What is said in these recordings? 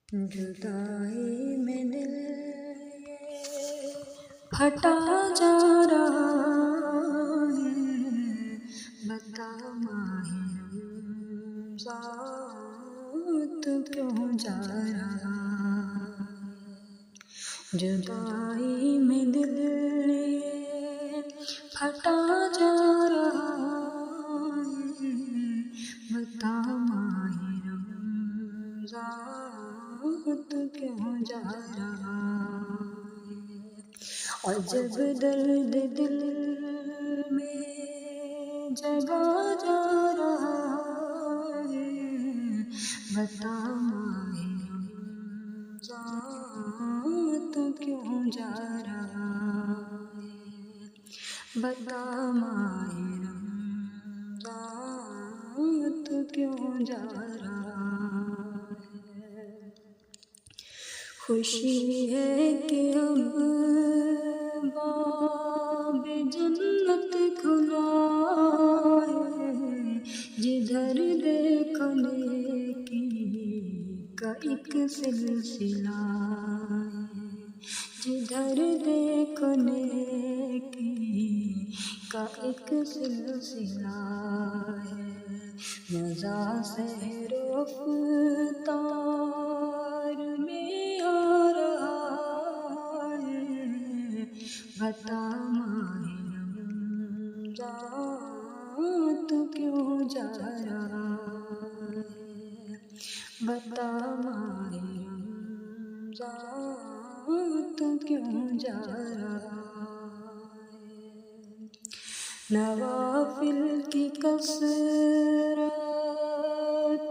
جدائی میں دل یہ پھٹا جا رہا ہے، بتا ماہ رمضان تو کیوں جا رہا ہے؟ جدائی میں دل یہ پھٹا جا رہا ہے، بتا ماہ رمضان تو کیوں جا رہا ہے؟ اور جب درد دل میں جگا جا رہا ہے، بتا ماہ رمضان تو کیوں جا رہا ہے؟ بتا ماہ رمضان تو کیوں جا رہا ہے؟ خوشی ہے کہ اب باب جنت کھلا ہے، جدھر دیکھو نیکی کا ایک سلسلہ ہے، جدھر دیکھو نیکی کا ایک سلسلہ ہے، مزہ سحر و افطار میں آ رہا ہے، بتا ماہ رمضان تو کیوں جا رہا ہے؟ بتا ماہ رمضان تو کیوں جا رہا ہے؟ نوافل کی کثرت،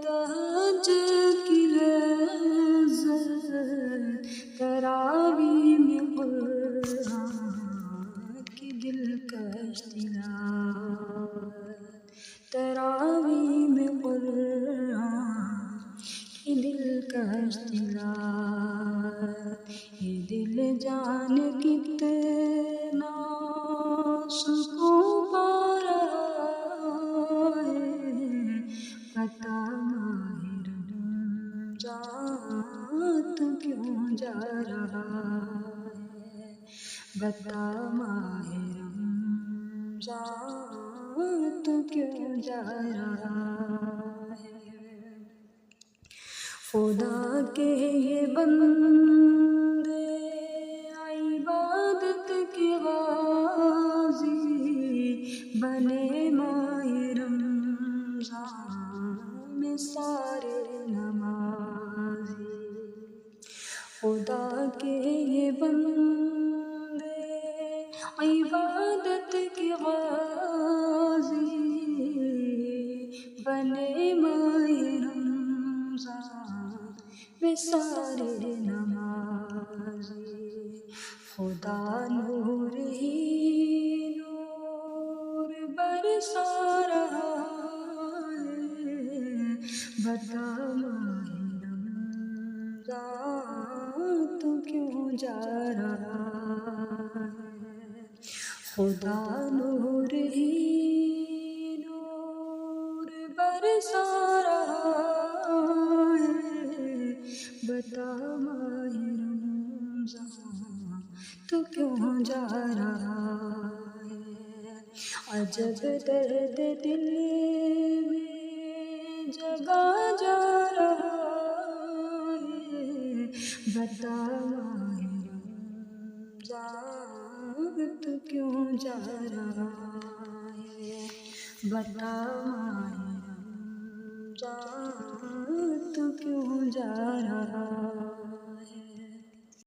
تہجد کی لذت، تراویح میں قرآن کی دلکش تلاوت، تراویح میں قرآن کی دلکش تلاوت، یہ دل جان کتنا سکون پا رہا ہے، بتا ماہ رمضان تو کیوں جا رہا ہے؟ بتا ماہ رمضان تو کیوں جا رہا ہے؟ خدا کے یہ بندے عبادت کے غازی بنے ماہ رمضان میں سارے نمازی، خدا کے یہ بندے عبادت کے غازی بنے ماہ رمضان میں سارے نمازی، خدا نور ہی نور برسا رہا ہے، بتا ماہ رمضان تو کیوں جا رہا ہے؟ خدا نور ہی نور برسا رہا ہے، بتا ماہ رمضان تو کیوں جا رہا ہے؟ عجب درد دل میں جگا جا رہا ہے، بتا ماہ رمضان تو کیوں جا رہا ہے؟ بتا ماہ رمضان تو کیوں جا رہا